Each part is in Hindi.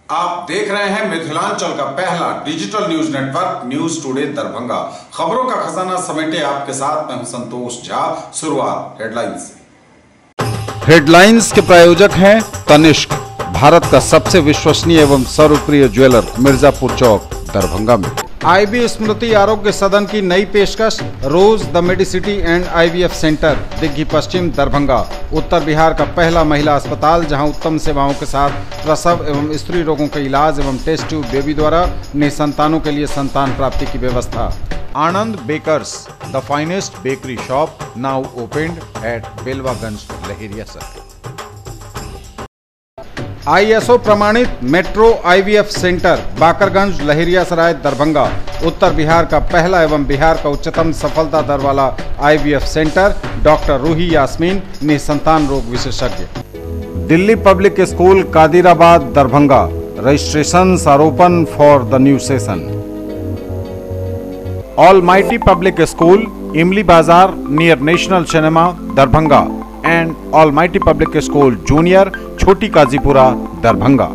आप देख रहे हैं मिथिलांचल का पहला digital news network news today Darbhanga. खबरों का खजाना समेटे आपके साथ मैं हूं संतोष झा। शुरुआत हेडलाइंस से। हेडलाइंस के प्रायोजक हैं तनिष्क, भारत का सबसे विश्वसनीय एवं सर्वप्रिय ज्वेलर, मिर्जापुर चौक, दरभंगा में। आईबी स्मृति आरोग्य सदन की नई पेशकश, rose the medicity and IVF centre, Digghi Paschim, Darbhanga. उत्तर बिहार का पहला महिला अस्पताल जहां उत्तम सेवाओं के साथ प्रसव एवं स्त्री रोगों के इलाज एवं टेस्ट ट्यूब बेबी द्वारा निसंतानों के लिए संतान प्राप्ति की व्यवस्था। Anand bakers, the finest bakery shop, now opened at Belwaganj, Laheria circle. ISO प्रमाणित metro IVF centre, Bakarganj, Laheriasarai, Darbhanga. उत्तर बिहार का पहला एवं बिहार का उच्चतम सफलता दर वाला IVF centre, doctor Ruhi Yasmin, निसंतान रोग विशेषज्ञ। Delhi public school, Kadirabad, Darbhanga. Registration are open for the new session. Almighty public school, Imli Bazar near national cinema, Darbhanga and almighty public school junior, Chhoti Kazipura, Darbhanga.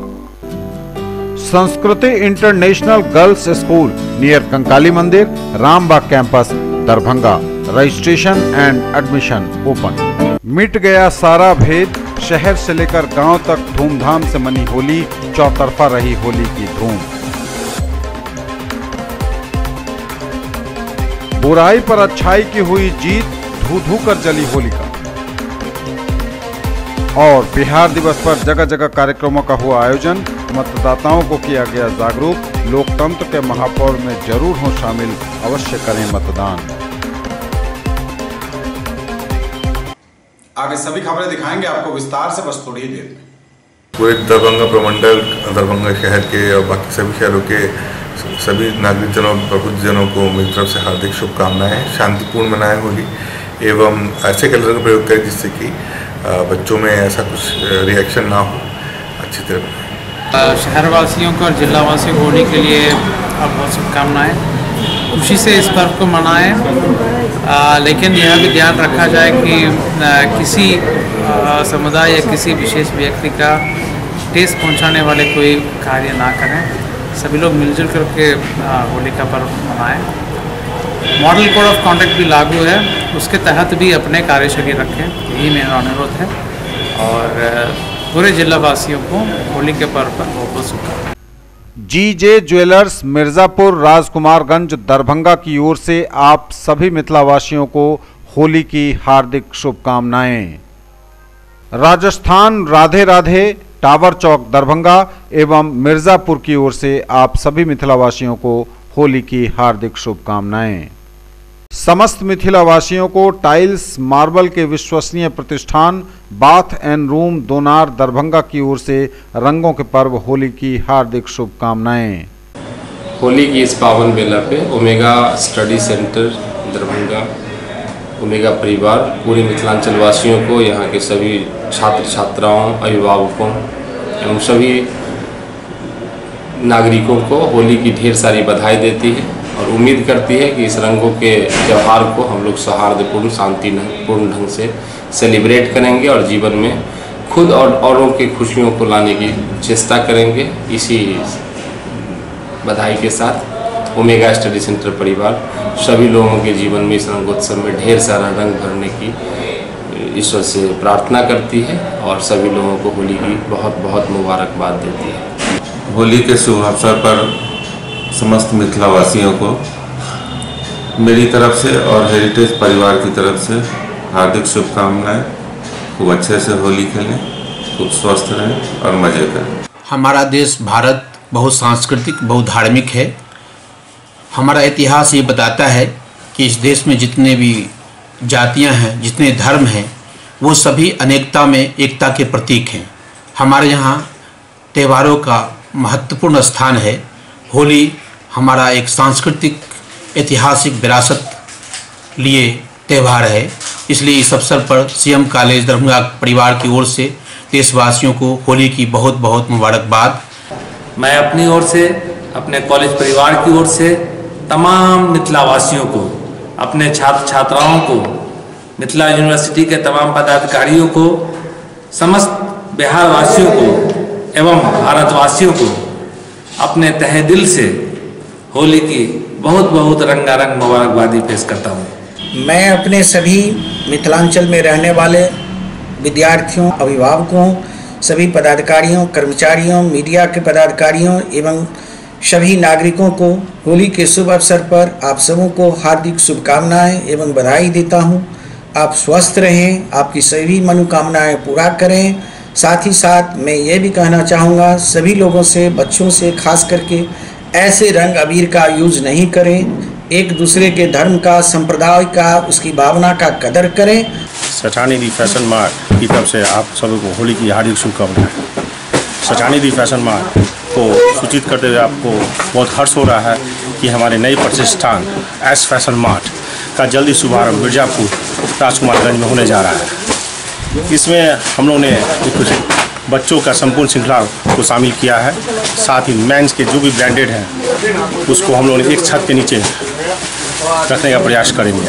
Sanskriti international girls school near Kankali Mandir, Rambagh campus, Darbhanga. Registration and admission open. मिट गया सारा भेद, शहर से लेकर गांव तक धूमधाम से मनी होली, चौतरफा रही होली की धूम। बुराई पर अच्छाई की हुई जीत, धू धू कर जली होलिका। और बिहार दिवस पर जगह जगह कार्यक्रमों का हुआ आयोजन, मतदाताओं को किया गया जागरूक। लोकतंत्र के महापर्व में जरूर हो शामिल, अवश्य करें मतदान। आगे सभी खबरें दिखाएंगे आपको विस्तार से, बस थोड़ी ही देर में। पूरे दरभंगा प्रमंडल, दरभंगा शहर के और बाकी सभी शहरों के सभी नागरिकजनों, प्रबुद्धजनों को मेरी तरफ से हार्दिक शुभकामनाएं। शांतिपूर्ण मनाएं होली एवं ऐसे कलर का प्रयोग करें जिससे कि बच्चों में ऐसा कुछ रिएक्शन ना हो। अच्छी तरह शहरवासियों को और जिलावासियों को होली के लिए बहुत शुभकामनाएं। खुशी से इस पर्व को मनाएं, लेकिन यह भी ध्यान रखा जाए कि किसी समुदाय या किसी विशेष व्यक्ति का ठेस पहुंचाने वाले कोई कार्य ना करें। सभी लोग मिलजुल करके होली का पर्व मनाएं। मॉडल कोड ऑफ कॉन्डक्ट भी लागू है, उसके तहत भी अपने कार्यशैली रखें, यही मेरा अनुरोध है। और पूरे जिला वासियों को होली के पर्व पर बहुत बहुत शुभकामनाएं। जीजे ज्वेलर्स, मिर्जापुर, राजकुमारगंज, दरभंगा की ओर से आप सभी मिथिलावासियों को होली की हार्दिक शुभकामनाएं। राजस्थान राधे राधे, टावर चौक, दरभंगा एवं मिर्जापुर की ओर से आप सभी मिथिलावासियों को होली की हार्दिक शुभकामनाएं। समस्त मिथिलावासियों को टाइल्स मार्बल के विश्वसनीय प्रतिष्ठान बाथ एंड रूम, दोनार, दरभंगा की ओर से रंगों के पर्व होली की हार्दिक शुभकामनाएं। होली की इस पावन बेला पे omega study centre Darbhanga, omega परिवार, पूरे मिथिलांचल वासियों को, यहाँ के सभी छात्र छात्राओं, अभिभावकों एवं सभी नागरिकों को होली की ढेर सारी बधाई देती है और उम्मीद करती है कि इस रंगों के त्यौहार को हम लोग सौहार्दपूर्ण, शांतिपूर्ण ढंग से सेलिब्रेट करेंगे और जीवन में खुद और औरों की खुशियों को लाने की चेष्टा करेंगे। इसी बधाई के साथ ओमेगा स्टडी सेंटर परिवार सभी लोगों के जीवन में इस रंगोत्सव में ढेर सारा रंग भरने की ईश्वर से प्रार्थना करती है और सभी लोगों को होली की बहुत बहुत मुबारकबाद देती है। होली के शुभ अवसर पर समस्त मिथिलावासियों को मेरी तरफ से और हेरिटेज परिवार की तरफ से हार्दिक शुभकामनाएं। खूब अच्छे से होली खेलें, खूब स्वस्थ रहें और मज़े करें। हमारा देश भारत बहुत सांस्कृतिक, बहुत धार्मिक है। हमारा इतिहास ये बताता है कि इस देश में जितने भी जातियां हैं, जितने धर्म हैं, वो सभी अनेकता में एकता के प्रतीक हैं। हमारे यहाँ त्योहारों का महत्वपूर्ण स्थान है। होली हमारा एक सांस्कृतिक ऐतिहासिक विरासत लिए त्यौहार है, इसलिए इस अवसर पर सीएम कॉलेज दरभंगा परिवार की ओर से देशवासियों को होली की बहुत बहुत मुबारकबाद। मैं अपनी ओर से, अपने कॉलेज परिवार की ओर से तमाम मिथिलावासियों को, अपने छात्र छात्राओं को, मिथिला यूनिवर्सिटी के तमाम पदाधिकारियों को, समस्त बिहार वासियों को एवं भारतवासियों को अपने तहे दिल से होली की बहुत बहुत रंगारंग मुबारकबादी पेश करता हूँ। मैं अपने सभी मिथिलांचल में रहने वाले विद्यार्थियों, अभिभावकों, सभी पदाधिकारियों, कर्मचारियों, मीडिया के पदाधिकारियों एवं सभी नागरिकों को होली के शुभ अवसर पर आप सबों को हार्दिक शुभकामनाएं एवं बधाई देता हूं। आप स्वस्थ रहें, आपकी सभी मनोकामनाएं पूरा करें। साथ ही साथ मैं ये भी कहना चाहूँगा सभी लोगों से, बच्चों से खास करके, ऐसे रंग अबीर का यूज़ नहीं करें। एक दूसरे के धर्म का, संप्रदाय का, उसकी भावना का कदर करें। सेठानी दी फैशन मार्ट की तरफ से आप सभी को होली की हार्दिक शुभकामनाएं। सेठानी दी फैशन मार्ट को सूचित करते हुए आपको बहुत हर्ष हो रहा है कि हमारे नए प्रतिष्ठान एस फैशन मार्ट का जल्दी शुभारंभ मिर्ज़ापुर राजकुमारगंज में होने जा रहा है। इसमें हम लोगों ने कुछ बच्चों का संपूर्ण श्रृंखला को शामिल किया है। साथ ही मेंस के जो भी ब्रांडेड हैं उसको हम लोगों ने एक छत के नीचे रखने का प्रयास करेंगे।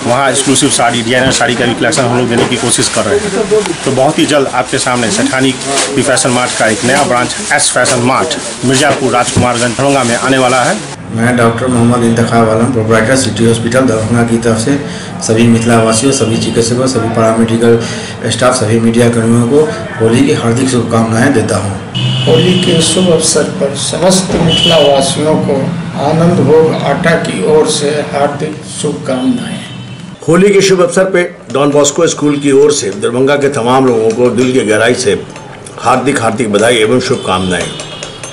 वहाँ एक्सक्लूसिव साड़ी, डिजाइनर साड़ी का भी कलेक्शन हम लोग देने की कोशिश कर रहे हैं। तो बहुत ही जल्द आपके सामने सेठानी दी फैशन मार्ट का एक नया branch S fashion mart Mirzapur Rajkumarganj Darbhanga में आने वाला है। मैं डॉक्टर मोहम्मद इंतखाब आलम, प्रोप्राइटर सिटी हॉस्पिटल दरभंगा की तरफ से सभी मिथिलावासियों, सभी चिकित्सकों, सभी पैरामेडिकल स्टाफ, सभी मीडिया कर्मियों को होली की हार्दिक शुभकामनाएं देता हूं। होली के शुभ अवसर पर समस्त मिथिलावासियों को आनंद भोग आटा की ओर से हार्दिक शुभकामनाएं। होली के शुभ अवसर पर डॉन बॉस्को स्कूल की ओर से दरभंगा के तमाम लोगों को दिल की गहराई से हार्दिक बधाई एवं शुभकामनाएं।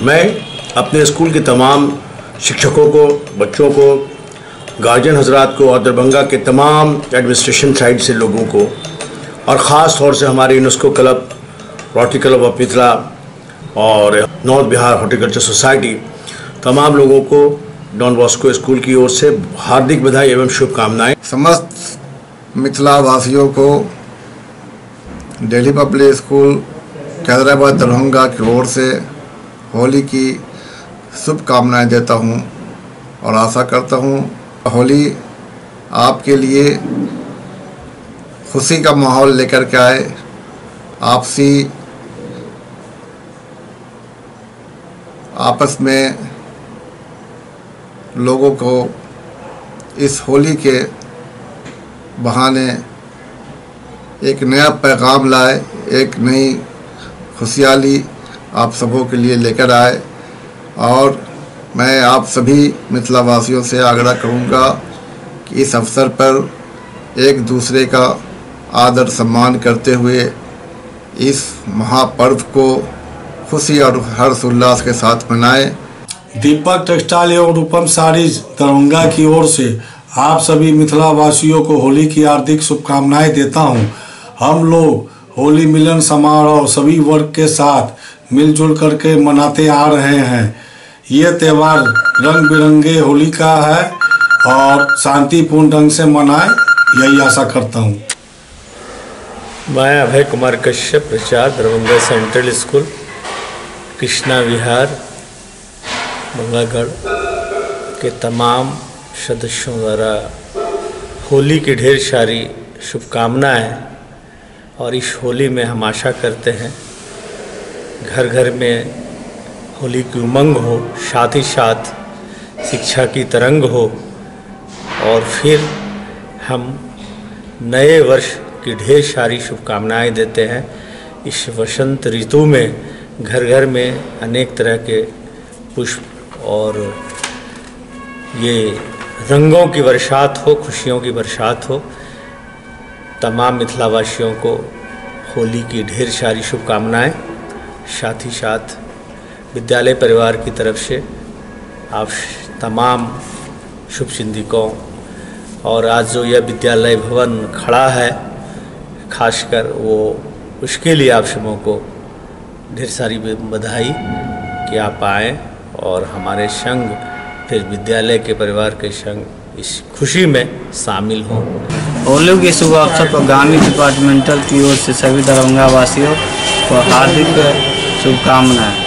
मैं अपने स्कूल के तमाम शिक्षकों को, बच्चों को, गार्जियन हजरात को और दरभंगा के तमाम एडमिनिस्ट्रेशन साइड से लोगों को और ख़ास तौर से हमारे UNESCO club, rotary club of Mithila और नॉर्थ बिहार हॉर्टिकल्चर सोसाइटी, तमाम लोगों को डॉन बॉस्को स्कूल की ओर से हार्दिक बधाई एवं शुभकामनाएं। समस्त मिथिला वासियों को दिल्ली पब्लिक स्कूल कैदराबाद दरभंगा की ओर से होली की शुभकामनाएं देता हूं और आशा करता हूं होली आपके लिए खुशी का माहौल लेकर के आए। आपस में लोगों को इस होली के बहाने एक नया पैगाम लाए, एक नई खुशहाली आप सबों के लिए लेकर आए। और मैं आप सभी मिथिलावासियों से आग्रह करूंगा कि इस अवसर पर एक दूसरे का आदर सम्मान करते हुए इस महापर्व को खुशी और हर्ष उल्लास के साथ मनाएं। दीपक टेक्सटाइल एवं रूपम साड़ीज दरभंगा की ओर से आप सभी मिथिलावासियों को होली की हार्दिक शुभकामनाएं देता हूं। हम लोग होली मिलन समारोह सभी वर्ग के साथ मिलजुल करके मनाते आ रहे हैं। ये त्यौहार रंग बिरंगे होली का है और शांतिपूर्ण ढंग से मनाएं, यही आशा करता हूँ। मैं अभय कुमार कश्यप, प्रचार दरभंगा सेंट्रल स्कूल, कृष्णा विहार, मंगलगढ़ के तमाम सदस्यों द्वारा होली की ढेर सारी शुभकामनाएं। और इस होली में हम आशा करते हैं घर घर में होली की उमंग हो, साथ ही साथ शिक्षा की तरंग हो और फिर हम नए वर्ष की ढेर सारी शुभकामनाएं देते हैं। इस वसंत ऋतु में घर घर में अनेक तरह के पुष्प और ये रंगों की बरसात हो, खुशियों की बरसात हो। तमाम मिथिलावासियों को होली की ढेर सारी शुभकामनाएं। साथ ही साथ विद्यालय परिवार की तरफ से आप तमाम शुभ चिंतकों और आज जो यह विद्यालय भवन खड़ा है खासकर वो उसके लिए आप सबों को ढेर सारी बधाई कि आप आएँ और हमारे संग फिर विद्यालय के परिवार के संग इस खुशी में शामिल हों। होली के शुभ अवसर पर ग्रामीण डिपार्टमेंटल की ओर से सभी दरभंगा वासियों को हार्दिक शुभकामनाएं।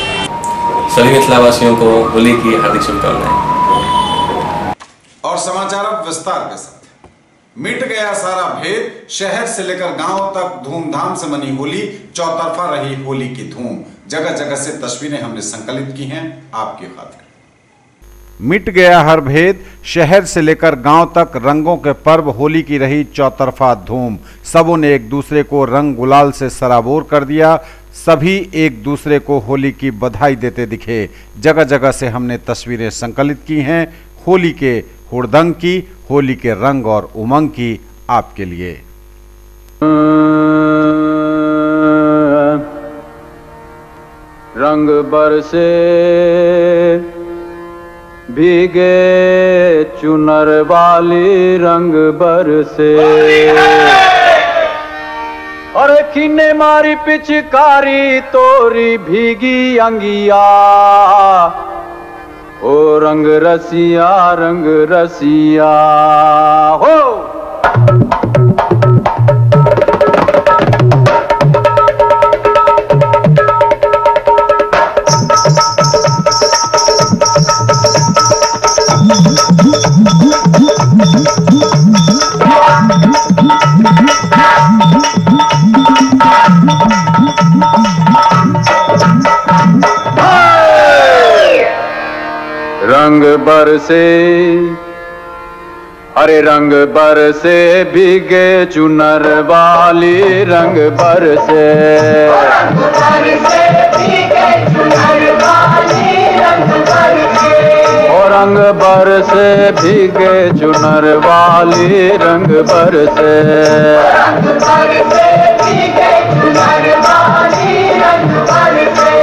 सभी मिथिलावासियों को होली की हार्दिक शुभकामनाएं। और समाचार अब विस्तार के साथ। मिट गया सारा भेद, शहर से लेकर गांव तक धूमधाम से मनी होली, चौतरफा रही होली की धूम। जगह जगह से तस्वीरें हमने संकलित की हैं आपकी खातिर। मिट गया हर भेद, शहर से लेकर गांव तक रंगों के पर्व होली की रही चौतरफा धूम। सबों ने एक दूसरे को रंग गुलाल से सराबोर कर दिया। सभी एक दूसरे को होली की बधाई देते दिखे। जगह जगह से हमने तस्वीरें संकलित की हैं होली के हुड़दंग की, होली के रंग और उमंग की आपके लिए। रंग बरसे भीगे चुनर वाली, रंग बरसे और किन्ने मारी पिचकारी तोरी भीगी अंगिया। ओ रंग रसिया हो। रंग बरसे, अरे रंग बरसे भीगे चुनर वाली, रंग बरसे, रंग बरसे भीगे चुनर वाली, रंग बरसे, और रंग बरसे भीगे चुनर वाली, रंग बरसे, रंग बरसे भीगे चुनर वाली, रंग बरसे,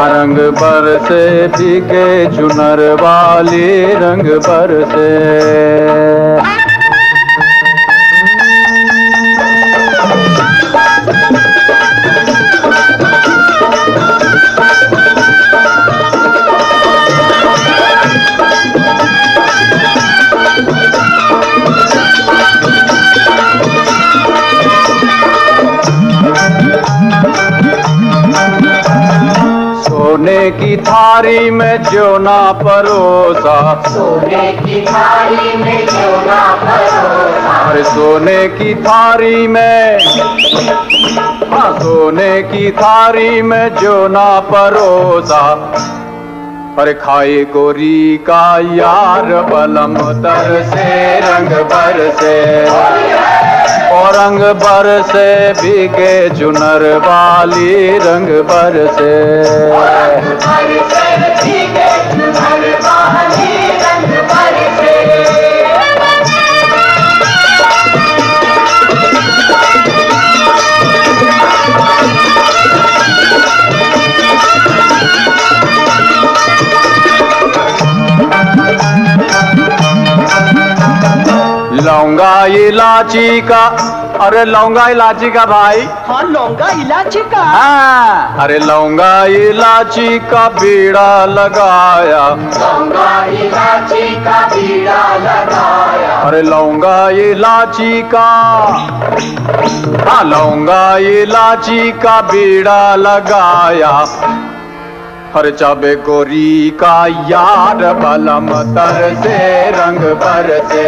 रंग बरसे भीगे चुनर वाली, रंग बरसे। सोने की थारी में ज्योना परोसा, सोने की थारी में ज्योना परोसा, अरे सोने की थारी में, हाँ सोने की थारी में ज्योना परोसा, अरे खाए गोरी का यार बलम तर से, रंग बरसे, और रंग बरसे भीगे चुनर वाली, रंग बरसे, रंग बरसे भीगे चुनर वाली, रंग बरसे। लौंगा इलाची का, अरे लौंगा इलाची का भाई, हाँ लौंगा इलाची का, हाँ अरे लौंगा इलाची का बीड़ा लगाया, लौंगा इलाची का बीड़ा लगाया, अरे लौंगा इलाची का, हाँ लौंगा इलाची का बीड़ा लगाया, हर चाबे गोरी का यार बलम तर से, रंग बरसे,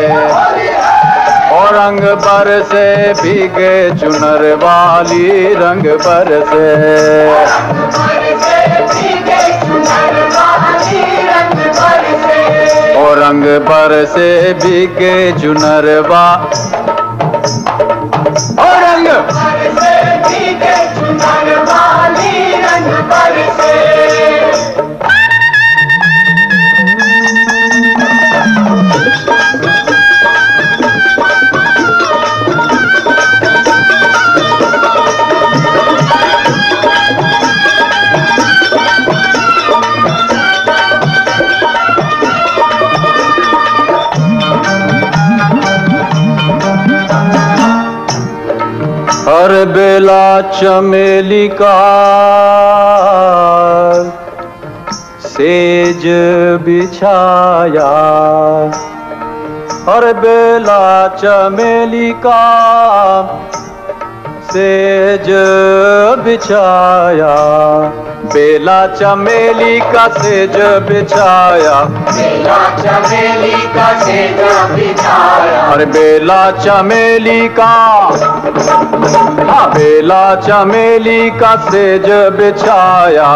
और रंग बरसे भीगे चुनर वाली, रंग बरसे, रंग बरसे भीगे चुनर वाली, रंग बरसे, और रंग बरसे भीगे चुनर और रंग बरसे भीगे चुनर वाली, रंग बरसे। हर बेला चमेली का सेज बिछाया, हर बेला चमेली का सेज बिछाया, बेला चमेली का सेज बिछाया, बेला चमेली का सेज बिछाया, अरे बेला चमेली का, हाँ बेला चमेली का सेज बिछाया,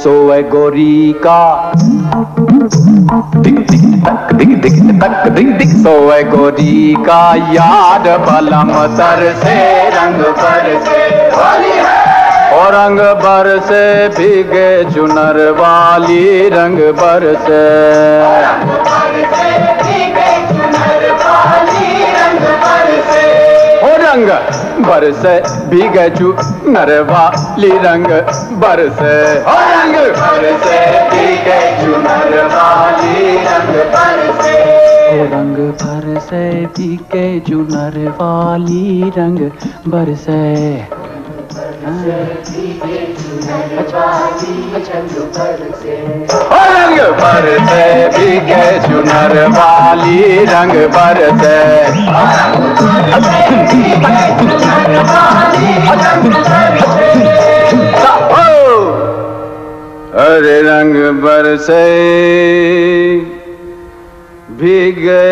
सोए गोरी का दिक दिक तक दिक दिक तक दिक दिक, सोए गोरी का याद बलम तर से रंग पर से होली है, और रंग बर से भीगे चुनर वाली रंग बर से, रंग बर से भीगे चुनर वाली रंग बर से, ओ रंग बर से भीगे चुनर वाली रंग बर से, ओ रंग बर से भीगे चुनर वाली रंग बर से, ओ रंग बर से भीगे चुनर वाली रंग बर से, रंग बर से भीगे चुनर वाली रंग बर से, अरे रंग बर से भीगे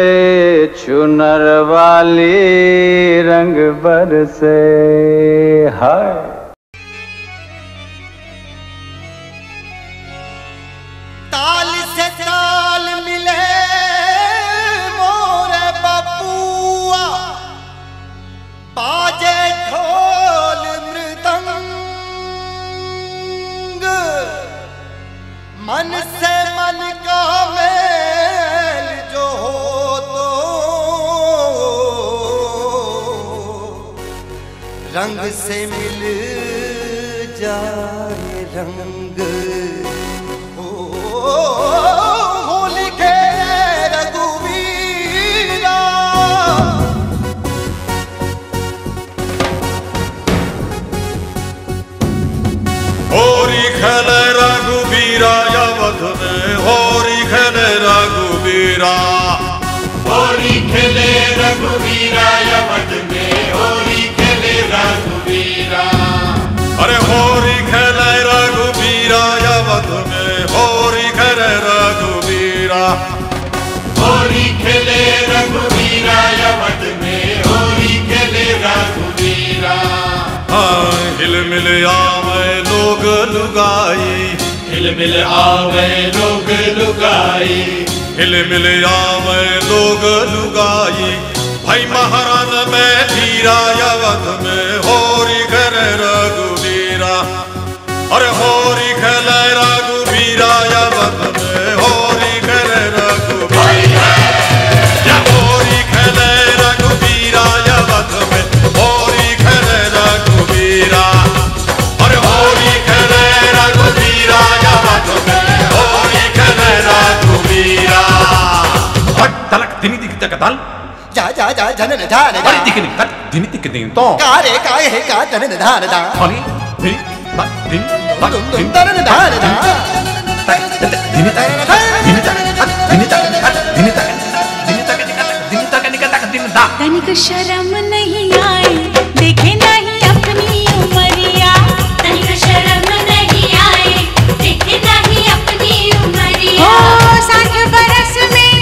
चुनर वाली रंग बर से, हाय ताल से ताल मिले मोरे बबुआ, बाजे ढोल मृदंग, मन से मन का मेल जो हो तो रंग से मिल जाए रंग, होली के रघुवीरा, होरी खेले रघुवीरा अवध में, होरी खेले रघुवीरा, होली खेले रघुवीरा अवध में, होली खेले रघुवीरा, अरे होरी खेले रघुवीरा अवध में, होरी खेले रघुवीरा, होली खेले रघुवीरा अवध में, होली खेले रघुवीरा, हाँ हिल मिल आवे लोग लुगाई, हिल मिल आवे लोग लुगाई, हिल मिल आवे लोग लुगाई, भाई महारान में धीरा अवध में, होरी खेले रघुवीरा, अरे होरी खेले रघुवीरा अवध में, होरी खेले रघुवीरा, या होरी खेले रघुवीरा अवध में, होरी खेले रघुवीरा, अरे होरी खेले रघुवीरा अवध में, होरी खेले रघुवीरा, तलक दिनी दिख तक ताल जा जा जा जनन धान दा, अरे दिख नहीं तक दिनी दिख नहीं तो कारे काहे है का जनन धान दा, होली दिन दिन दिन तरन धान दा, दिनी तक दिनी तक दिनी तक दिनी तक दिनी तक दिनी तक निकल तक दिन दा, तनिक शर्म नहीं आई देखे नहीं अपनी उमरिया, तनिक शर्म नहीं आई देखे नहीं अपनी उमरिया, ओ 60 बरस में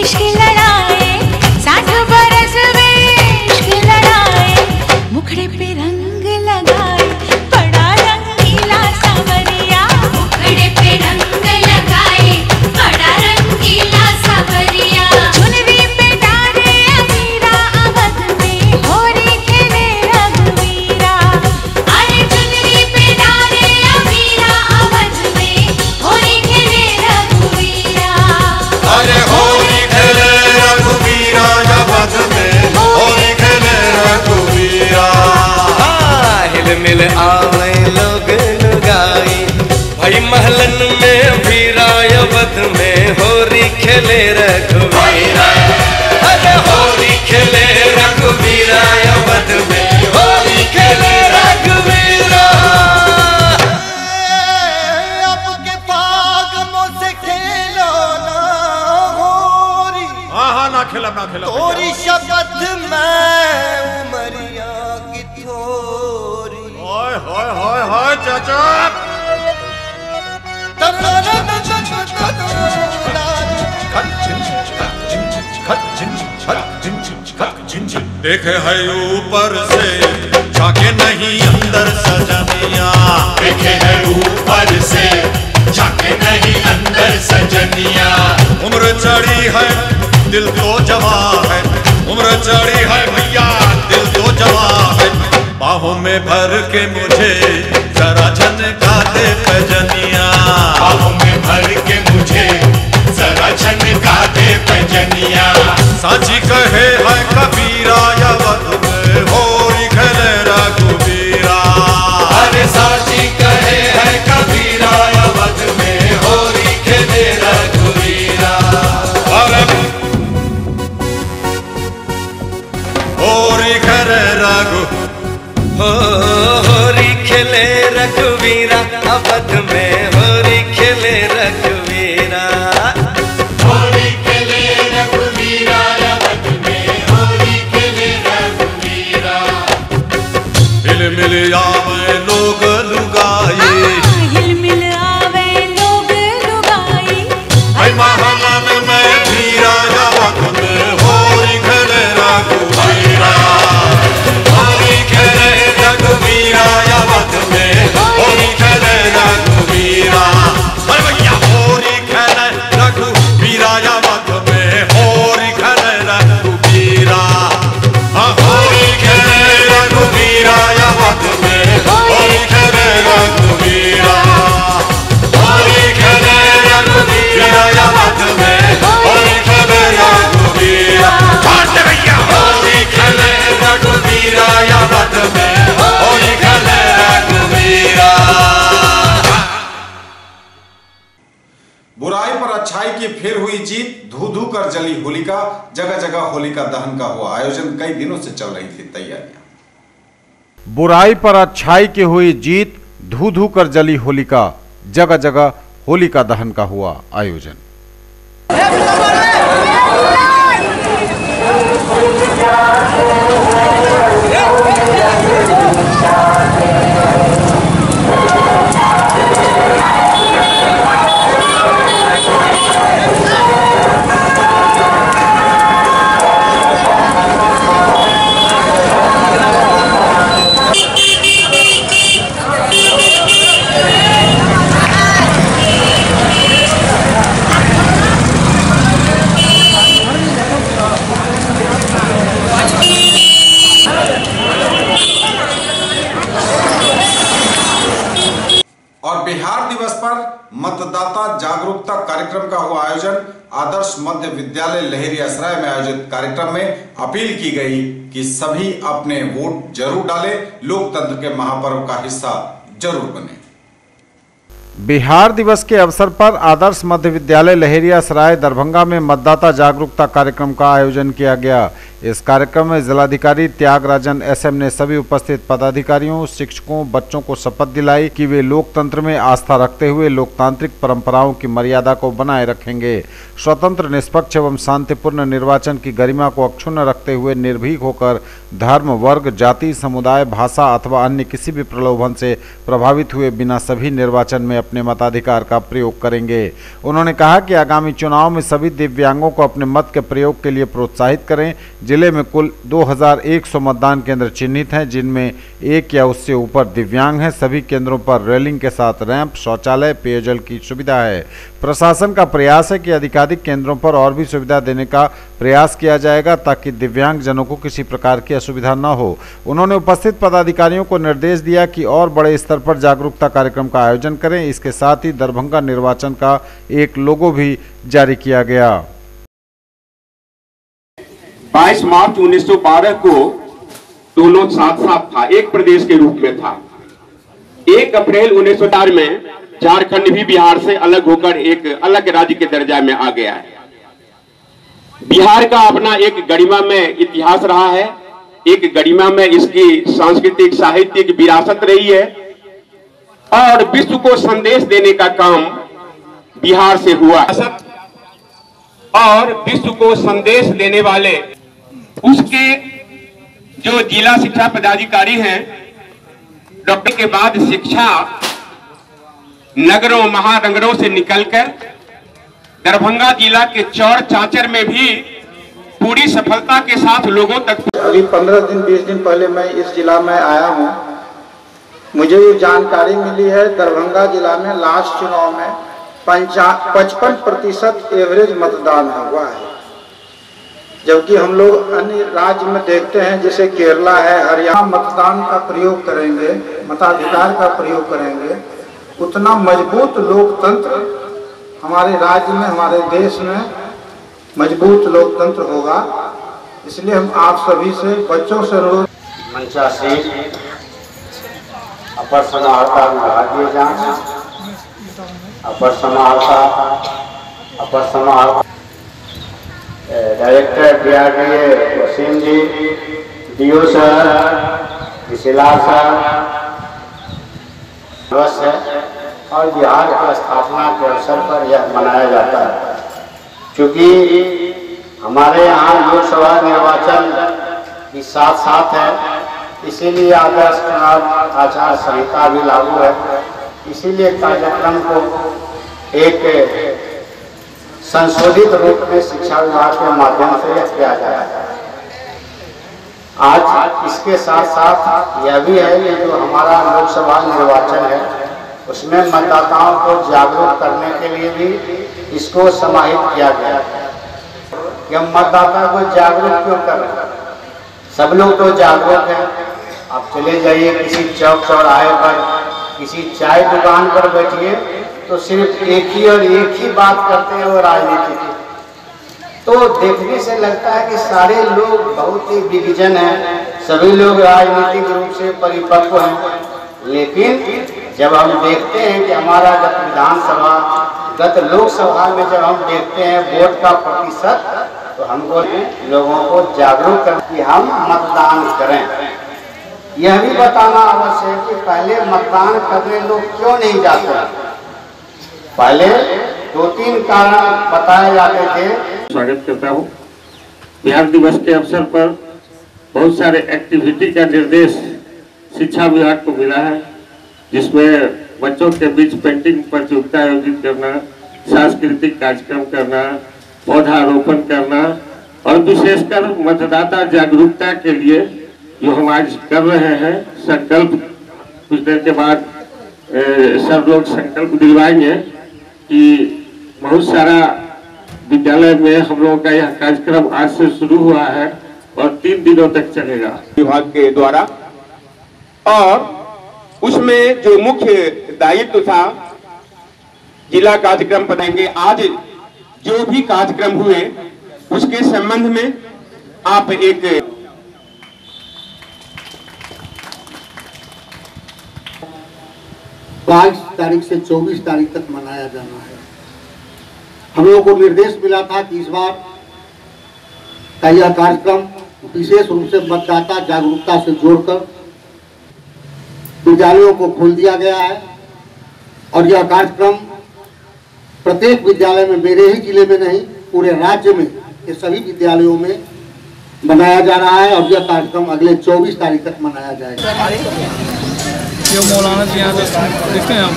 इश्क लड़ाए, 60 बरस में इश्क लड़ाए, मुखड़े पे रंग लगाए, बड़ा रंगीला सांवरिया, मुखड़े पे रंग लगाए, बड़ा रंगीला सांवरिया, चुनरी पे डाले अमीरा अवध में, होरी खेले रघुवीरा, अरे चुनरी पे डाले अमीरा अवध में, होरी खेले रघुवीरा, अरे होली खेले रघुवीरा अवध में, होली खेले रघुवीरा, हिल मिल आवे लोग लुगाई, भाई महलन में भीरा अवध में, होली खेले रघुवीरा, अरे होली खेले रघुवीरा अवध में, होली खेले रघुवीरा, अब के फागमों से खेलो ना होरी, हाँ ना खेला तोरी शपथ में उमरिया की थोरी, हाय हाय हाय हाय चाचा देखे है ऊपर से झाके नहीं अंदर सजनिया, देखे है ऊपर से झाके नहीं अंदर सजनिया। उम्र चढ़ी है दिल तो जवा है, उम्र चढ़ी है भैया दिल तो जवा है। बाहों में भर के मुझे जरा झनका दे पैजनिया, बाहों में भर के मुझे जरा झनका दे पैजनिया। साची कहे है कबीरा या वध में होरी खेले रघुबीरा, अरे साची कहे है कबीरा या वध में होरी खेले रघुबीरा। अरे होरी खेले रघु, होरी खेले रघुबीरा, अवध में होरी खेले रघुबीरा। होरी खेले रघुबीरा, अवध में होरी खेले रघुबीरा। हिल मिल आवे लोग लुगाई, हिल मिल आवे लोग लुगाई। भाई महानन में धीरा अवध में होरी खेले रघुबीरा, होरी खेले रघुबीरा अवध में होरी खेले रघुबीरा। अरे भैया होरी खेले रघुबीरा अवध में होरी खेले रघुबीरा, होरी खेले रघुबीरा अवध में होरी खेले रघुबीरा, होरी खेले रघुबीरा अवध में होरी खेले रघुबीरा। भैया होरी खेले रघुबीरा अवध में होरी खेले रघुबीरा। बुराई पर अच्छाई की फिर हुई जीत, धू धू कर जली होलिका, जगह जगह होलिका दहन का हुआ आयोजन। कई दिनों से चल रही थी तैयारियां। बुराई पर अच्छाई की हुई जीत, धू धू कर जली होलिका, जगह जगह होलिका दहन का हुआ आयोजन। और बिहार दिवस पर मतदाता जागरूकता कार्यक्रम का हुआ आयोजन। आदर्श मध्य विद्यालय लहेरियासराय में आयोजित कार्यक्रम में अपील की गई कि सभी अपने वोट जरूर डालें, लोकतंत्र के महापर्व का हिस्सा जरूर बने। बिहार दिवस के अवसर पर आदर्श मध्य विद्यालय लहेरियासराय दरभंगा में मतदाता जागरूकता कार्यक्रम का आयोजन किया गया। इस कार्यक्रम में जिलाधिकारी त्यागराजन एसएम ने सभी उपस्थित पदाधिकारियों, शिक्षकों, बच्चों को शपथ दिलाई कि वे लोकतंत्र में आस्था रखते हुए लोकतांत्रिक परंपराओं की मर्यादा को बनाए रखेंगे, स्वतंत्र, निष्पक्ष एवं शांतिपूर्ण निर्वाचन की गरिमा को अक्षुण्ण रखते हुए निर्भीक होकर धर्म, वर्ग, जाति, समुदाय, भाषा अथवा अन्य किसी भी प्रलोभन से प्रभावित हुए बिना सभी निर्वाचन में अपने मताधिकार का प्रयोग करेंगे। उन्होंने कहा कि आगामी चुनाव में सभी दिव्यांगों को अपने मत के प्रयोग के लिए प्रोत्साहित करें। जिले में कुल 2100 मतदान केंद्र चिन्हित हैं, जिनमें एक या उससे ऊपर दिव्यांग हैं। सभी केंद्रों पर रेलिंग के साथ रैंप, शौचालय, पेयजल की सुविधा है। प्रशासन का प्रयास है कि अधिकाधिक केंद्रों पर और भी सुविधा देने का प्रयास किया जाएगा ताकि दिव्यांग जनों को किसी प्रकार की असुविधा न हो। उन्होंने उपस्थित पदाधिकारियों को निर्देश दिया कि और बड़े स्तर पर जागरूकता कार्यक्रम का आयोजन करें। इसके साथ ही दरभंगा निर्वाचन का एक लोगो भी जारी किया गया। 22 मार्च 1912 को दोनों साथ साथ था, एक प्रदेश के रूप में था। 1 अप्रैल 1904 में झारखंड भी बिहार से अलग होकर एक अलग राज्य के दर्जा में आ गया है। बिहार का अपना एक गरिमा में इतिहास रहा है, एक गरिमा में इसकी सांस्कृतिक साहित्यिक विरासत रही है और विश्व को संदेश देने का काम बिहार से हुआ। और विश्व को संदेश देने वाले उसके जो जिला शिक्षा पदाधिकारी हैं, डॉक्टर के बाद शिक्षा नगरों महानगरों से निकलकर दरभंगा जिला के चौर चांचर में भी पूरी सफलता के साथ लोगों तक। अभी 15 दिन 20 दिन पहले मैं इस जिला में आया हूँ। मुझे ये जानकारी मिली है दरभंगा जिला में लास्ट चुनाव में 55% एवरेज मतदान हुआ है, जबकि हम लोग अन्य राज्य में देखते हैं जैसे केरला है, हरियाणा। मतदान का प्रयोग करेंगे, मताधिकार का प्रयोग करेंगे, उतना मजबूत लोकतंत्र हमारे राज्य में, हमारे देश में मजबूत लोकतंत्र होगा। इसलिए हम आप सभी से, बच्चों से अनुरोध। मंचासी अपर समाहर्ता विभागीय जांच, अपर समाहर्ता director DRDA Waseem ji, DO sir, Shila sir है और बिहार की स्थापना के अवसर पर यह मनाया जाता है। क्योंकि हमारे यहाँ लोकसभा निर्वाचन भी साथ साथ है, इसीलिए आदर्श चुनाव आचार संहिता भी लागू है। इसीलिए कार्यक्रम को एक संशोधित रूप में शिक्षा विभाग के माध्यम से यह किया जाता है। आज इसके साथ साथ यह भी है कि जो हमारा लोकसभा निर्वाचन है उसमें मतदाताओं को जागरूक करने के लिए भी इसको समाहित किया गया है कि हम मतदाता को जागरूक क्यों कर रहे हैं। सब लोग तो जागरूक हैं। आप चले जाइए किसी चौक चौराहे पर, किसी चाय दुकान पर बैठिए तो सिर्फ एक ही बात करते हैं, वो राजनीति की। तो देखने से लगता है कि सारे लोग बहुत ही विघजन हैं, सभी लोग राजनीतिक रूप से परिपक्व हैं। लेकिन जब हम देखते हैं कि हमारा गत विधानसभा, गत लोकसभा में जब हम देखते हैं वोट का प्रतिशत, तो हमको लोगों को जागरूक कर कि हम मतदान करें। यह भी बताना आवश्यक है कि पहले मतदान करने लोग क्यों नहीं जाते। पहले 2-3 कारण बताए जाते थे। स्वागत करता हूँ। बिहार दिवस के अवसर पर बहुत सारे एक्टिविटी का निर्देश शिक्षा विभाग को मिला है, जिसमें बच्चों के बीच पेंटिंग प्रतियोगिता आयोजित करना, सांस्कृतिक कार्यक्रम करना, पौधारोपण करना और विशेषकर मतदाता जागरूकता के लिए जो हम आज कर रहे हैं संकल्प, कुछ देर के बाद सब लोग संकल्प दिलवाएंगे कि बहुत सारा विद्यालय में हम लोगों का यह कार्यक्रम आज से शुरू हुआ है और 3 दिनों तक चलेगा विभाग के द्वारा। और उसमें जो मुख्य दायित्व था जिला कार्यक्रम बनाएंगे। आज जो भी कार्यक्रम हुए उसके संबंध में आप एक 22 तारीख से 24 तारीख तक मनाया जाना है। हम लोगों को निर्देश मिला था कि इस बार का यह कार्यक्रम विशेष रूप से मतदाता जागरूकता से जोड़कर विद्यालयों को खोल दिया गया है और यह कार्यक्रम प्रत्येक विद्यालय में, मेरे ही जिले में नहीं पूरे राज्य में के सभी विद्यालयों में मनाया जा रहा है और यह कार्यक्रम अगले 24 तारीख तक मनाया जाएगा। ये मौलाना जी यहाँ देखते हैं हम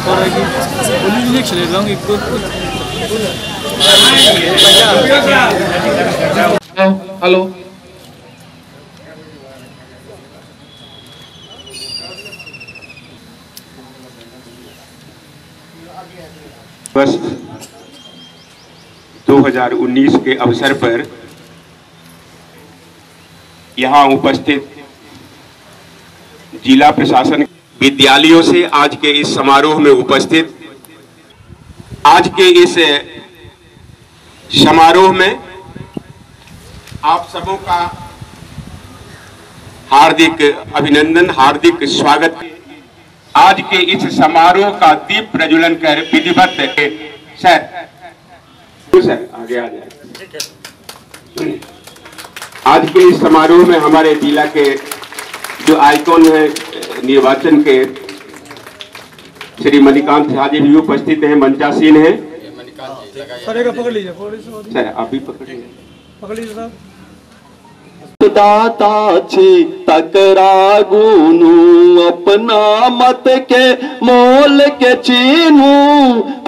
हेलो वर्ष 2019 के अवसर पर यहाँ उपस्थित जिला प्रशासन विद्यालयों से आज के इस समारोह में उपस्थित, आज के इस समारोह में आप सबों का हार्दिक अभिनंदन, हार्दिक स्वागत। आज के इस समारोह का दीप प्रज्वलन कर विधिवत सर आगे आ जाए। आज के इस समारोह में हमारे जिला के जो आइकॉन है निर्वाचन के श्री मणिकांत झा जी भी उपस्थित हैं, मंचासीन हैं। सर आप भी पकड़ लीजिए सर। तो मतदाता छी तकरागुनु अपना मत के मोल के चीनू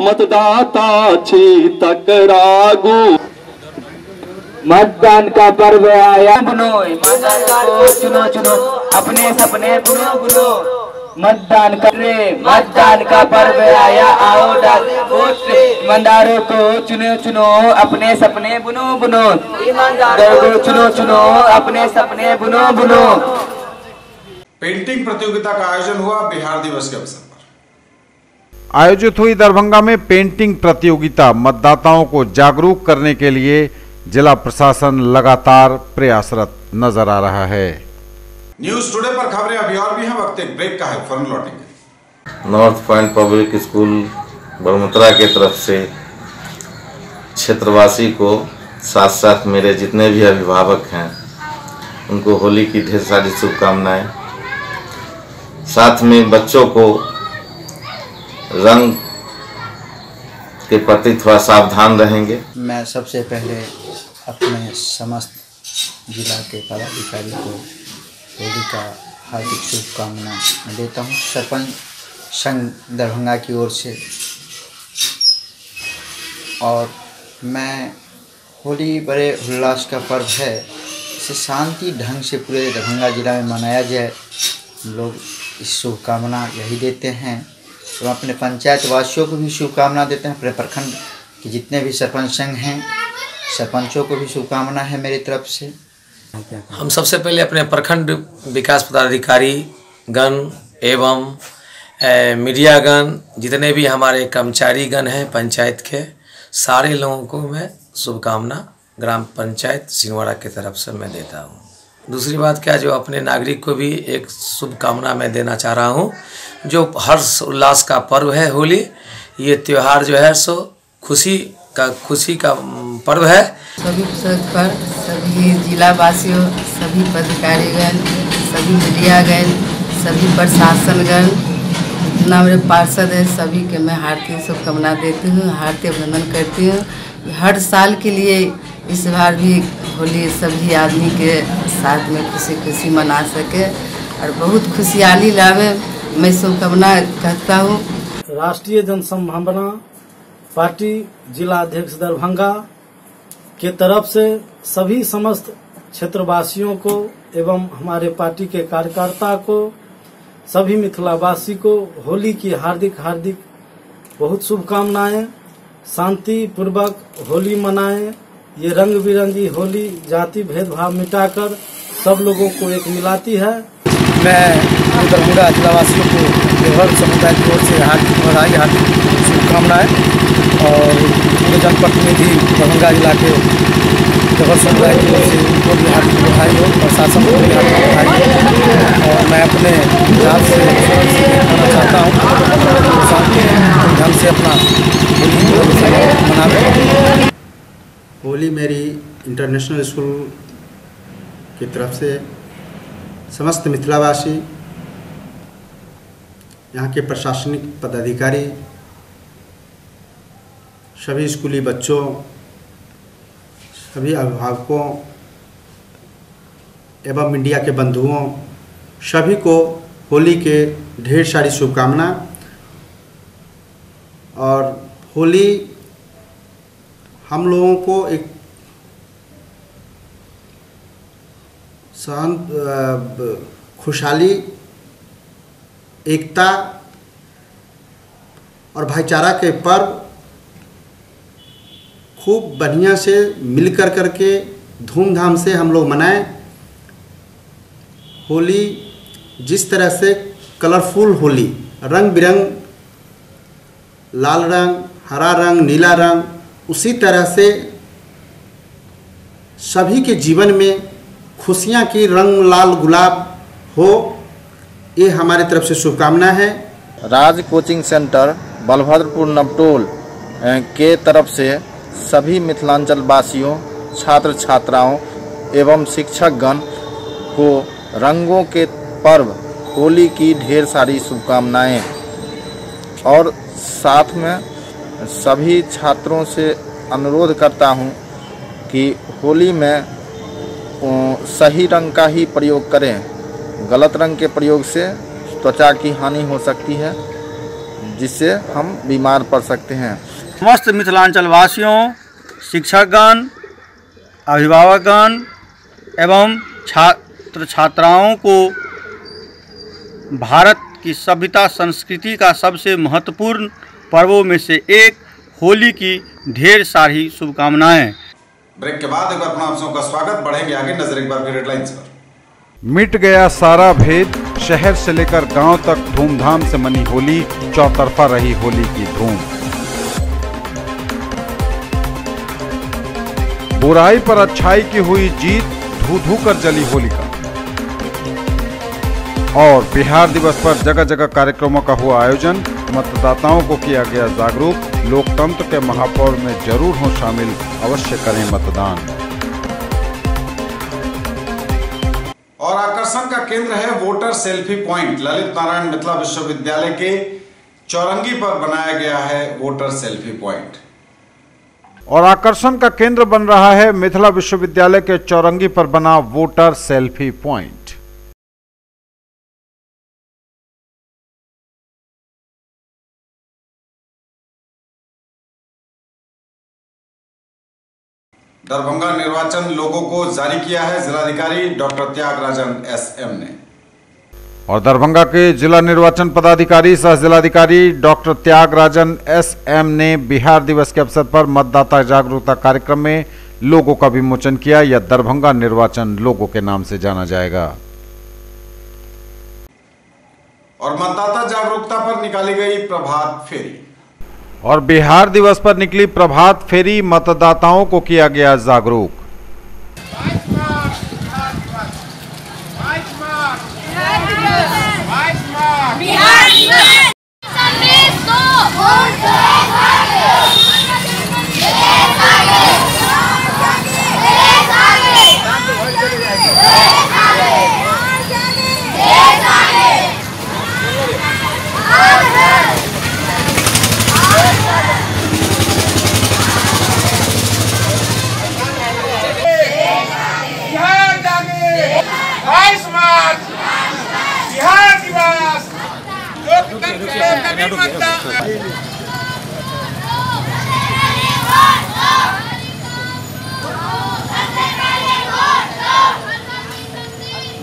मतदाता छी तकरागु। मतदान का पर्व आया बुनो को चुनो चुनो अपने सपने बुनो बुनो मतदान करे मतदान का पर्व आया आओ डाल वोट ईमानदारों को चुनो चुनो अपने सपने बुनो बुनो ईमानदारों को चुनो चुनो अपने सपने बुनो बुनो। पेंटिंग प्रतियोगिता का आयोजन हुआ बिहार दिवस के अवसर पर। आयोजित हुई दरभंगा में पेंटिंग प्रतियोगिता। मतदाताओं को जागरूक करने के लिए जिला प्रशासन लगातार प्रयासरत नजर आ रहा है। न्यूज टुडे पर खबरें अभी और भी हैं, वक्त एक ब्रेक का है, फौरन लौटेंगे। नॉर्थ पॉइंट पब्लिक स्कूल बड़मुतरा के तरफ से क्षेत्रवासी को साथ साथ मेरे जितने भी अभिभावक हैं उनको होली की ढेर सारी शुभकामनाएं। साथ में बच्चों को रंग के प्रति थोड़ा सावधान रहेंगे। मैं सबसे पहले अपने समस्त जिला के पदाधिकारी को होली का हार्दिक शुभकामना देता हूँ। सरपंच संघ दरभंगा की ओर से, और मैं होली बड़े उल्लास का पर्व है, इसे शांति ढंग से पूरे दरभंगा जिला में मनाया जाए, हम लोग इस शुभकामना यही देते हैं। तो अपने पंचायत वासियों को भी शुभकामना देते हैं, अपने प्रखंड के जितने भी सरपंच संघ हैं सरपंचों को भी शुभकामना है मेरी तरफ से। हम सबसे पहले अपने प्रखंड विकास पदाधिकारी गण एवं मीडिया गण जितने भी हमारे कर्मचारी गण हैं पंचायत के, सारे लोगों को मैं शुभकामना ग्राम पंचायत सिंहवाड़ा की तरफ से मैं देता हूँ। दूसरी बात क्या, जो अपने नागरिक को भी एक शुभकामना मैं देना चाह रहा हूँ। जो हर्ष उल्लास का पर्व है होली, ये त्यौहार जो है सो खुशी का पर्व है। सभी अवसर पर सभी जिला वासियों, सभी पदाधिकारीगण, सभी मीडियागण, सभी प्रशासनगण, जितना मेरे पार्षद है सभी के मैं हार्दिक शुभकामना देती हूँ, हार्दिक अभिनंदन करती हूँ। हर साल के लिए इस बार भी होली सभी आदमी के साथ में खुशी खुशी मना सके और बहुत खुशहाली लावे, मैं शुभकामना कहता हूँ। राष्ट्रीय जनसंभावना पार्टी जिला अध्यक्ष दरभंगा के तरफ से सभी समस्त क्षेत्रवासियों को एवं हमारे पार्टी के कार्यकर्ता को, सभी मिथिलावासी को होली की हार्दिक हार्दिक बहुत शुभकामनाएं। शांति पूर्वक होली मनाएं। ये रंग बिरंगी होली जाति भेदभाव मिटाकर सब लोगों को एक मिलाती है। मैं दरभंगा जिलावासियों को देवघर समुदाय की ओर से हार्दिक बधाई, हार्दिक शुभकामनाएं, और पूरे जनप्रतिनिधि दरभंगा जिला के देवघर समुदाय की ओर से उनको भी हार्दिक बधाई हो, प्रशासन को भी हार्दिक बधाई। और मैं अपने जात से कहना चाहता हूँ शांति ढंग से अपना होली मनावे। होली मेरी इंटरनेशनल स्कूल की तरफ से समस्त मिथिलावासी, यहाँ के प्रशासनिक पदाधिकारी, सभी स्कूली बच्चों, सभी अभिभावकों एवं मीडिया के बंधुओं, सभी को होली के ढेर सारी शुभकामना। और होली हम लोगों को एक खुशहाली, एकता और भाईचारा के पर्व खूब बढ़िया से मिलकर करके धूमधाम से हम लोग मनाएं। होली जिस तरह से कलरफुल होली, रंग बिरंग, लाल रंग, हरा रंग, नीला रंग, उसी तरह से सभी के जीवन में खुशियाँ की रंग लाल गुलाब हो, ये हमारी तरफ से शुभकामना है। राज कोचिंग सेंटर बलभद्रपुर नवटोल के तरफ से सभी मिथिलांचल वासियों, छात्र छात्राओं एवं शिक्षकगण को रंगों के पर्व होली की ढेर सारी शुभकामनाएं। और साथ में सभी छात्रों से अनुरोध करता हूं कि होली में सही रंग का ही प्रयोग करें। गलत रंग के प्रयोग से त्वचा की हानि हो सकती है, जिससे हम बीमार पड़ सकते हैं। समस्त मिथिलांचल वासियों, शिक्षकगण, अभिभावकगण एवं छात्र छात्राओं को भारत की सभ्यता संस्कृति का सबसे महत्वपूर्ण पर्वों में से एक होली की ढेर सारी शुभकामनाएं। ब्रेक के बाद एक बार पुनः आप सबका स्वागत। बढ़ेंगे आगे, नजर एक बार फिर हेडलाइंस पर। मिट गया सारा भेद, शहर से लेकर गांव तक धूमधाम से मनी होली, चौतरफा रही होली की धूम। बुराई पर अच्छाई की हुई जीत, धू धू कर जली होलिका। और बिहार दिवस पर जगह जगह कार्यक्रमों का हुआ आयोजन, मतदाताओं को किया गया जागरूक। लोकतंत्र के महापौर में जरूर हो शामिल, अवश्य करें मतदान। और आकर्षण का केंद्र है voter selfie point. Lalit Narayan Mithila विश्वविद्यालय के चौरंगी पर बनाया गया है वोटर सेल्फी पॉइंट। और आकर्षण का केंद्र बन रहा है मिथिला विश्वविद्यालय के चौरंगी पर बना वोटर सेल्फी पॉइंट। दरभंगा निर्वाचन लोगों को जारी किया है जिलाधिकारी डॉक्टर त्यागराजन एसएम ने। और दरभंगा के जिला निर्वाचन पदाधिकारी सह जिलाधिकारी डॉक्टर त्यागराजन एसएम ने बिहार दिवस के अवसर पर मतदाता जागरूकता कार्यक्रम में लोगो का विमोचन किया। यह दरभंगा निर्वाचन लोगो के नाम से जाना जाएगा। और मतदाता जागरूकता पर निकाली गई प्रभात फेरी। और बिहार दिवस पर निकली प्रभात फेरी, मतदाताओं को किया गया जागरूक।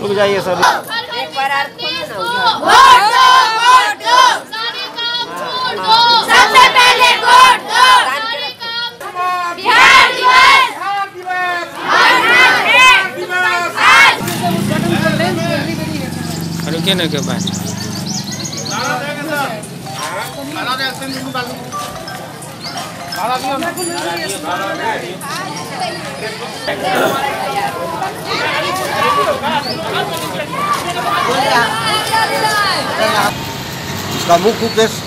रुक जाइए सर। एक बार और वोट दो, सारे काम छोड़ दो, सबसे पहले वोट दो। बिहार दिवस, रुके न के बाद इसका मुख्य उद्देश्य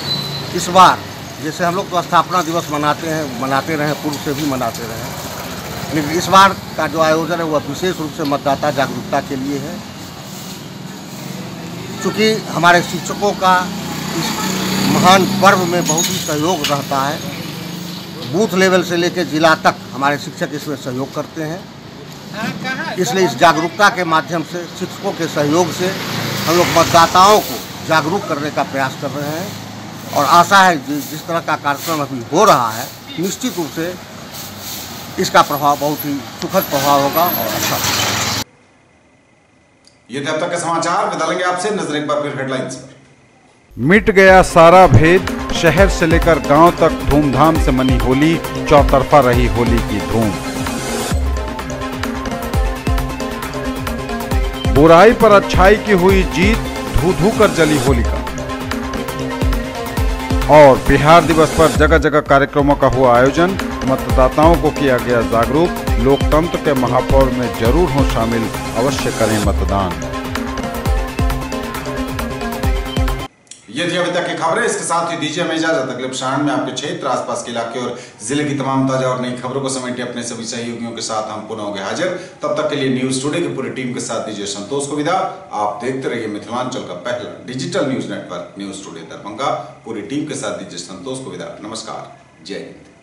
इस बार, जैसे हम लोग तो स्थापना दिवस मनाते रहे, पूर्व से भी मनाते रहे, लेकिन इस बार का जो आयोजन है वह विशेष रूप से मतदाता जागरूकता के लिए है। चूँकि हमारे शिक्षकों का इस महान पर्व में बहुत ही सहयोग रहता है, बूथ लेवल से लेकर जिला तक हमारे शिक्षक इसमें सहयोग करते हैं। इसलिए इस जागरूकता के माध्यम से, शिक्षकों के सहयोग से हम लोग मतदाताओं को जागरूक करने का प्रयास कर रहे हैं। और आशा है जिस तरह का कार्यक्रम अभी हो रहा है, निश्चित रूप से इसका प्रभाव बहुत ही सुखद प्रभाव होगा और अच्छा। ये थे अब तक के समाचार। बदलेंगे आपसे, नजर एक बार फिर हेडलाइंस पर। मिट गया सारा भेद, शहर से लेकर गांव तक धूमधाम से मनी होली, चौतरफा रही होली की धूम। बुराई पर अच्छाई की हुई जीत, धू धू कर जली होलिका। और बिहार दिवस पर जगह जगह कार्यक्रमों का हुआ आयोजन, मतदाताओं को किया गया जागरूक। लोकतंत्र के महापौर में जरूर हो शामिल, अवश्य करें मतदान। ये थी अभी तक की खबरें। इसके साथ ही दीजिए हमें इजाजत। अगले प्रसारण में आपके क्षेत्र, आसपास के इलाके और जिले की तमाम ताजा और नई खबरों को समेटे अपने सभी सहयोगियों के साथ हम पुनः होंगे हाजिर। तब तक के लिए न्यूज टुडे की पूरी टीम के साथ दीजिए संतोष को विदा। आप देखते रहिए मिथिलांचल का पहला digital news network news today Darbhanga. पूरी टीम के साथ दीजिए संतोष को विदा। नमस्कार, जय हिंद।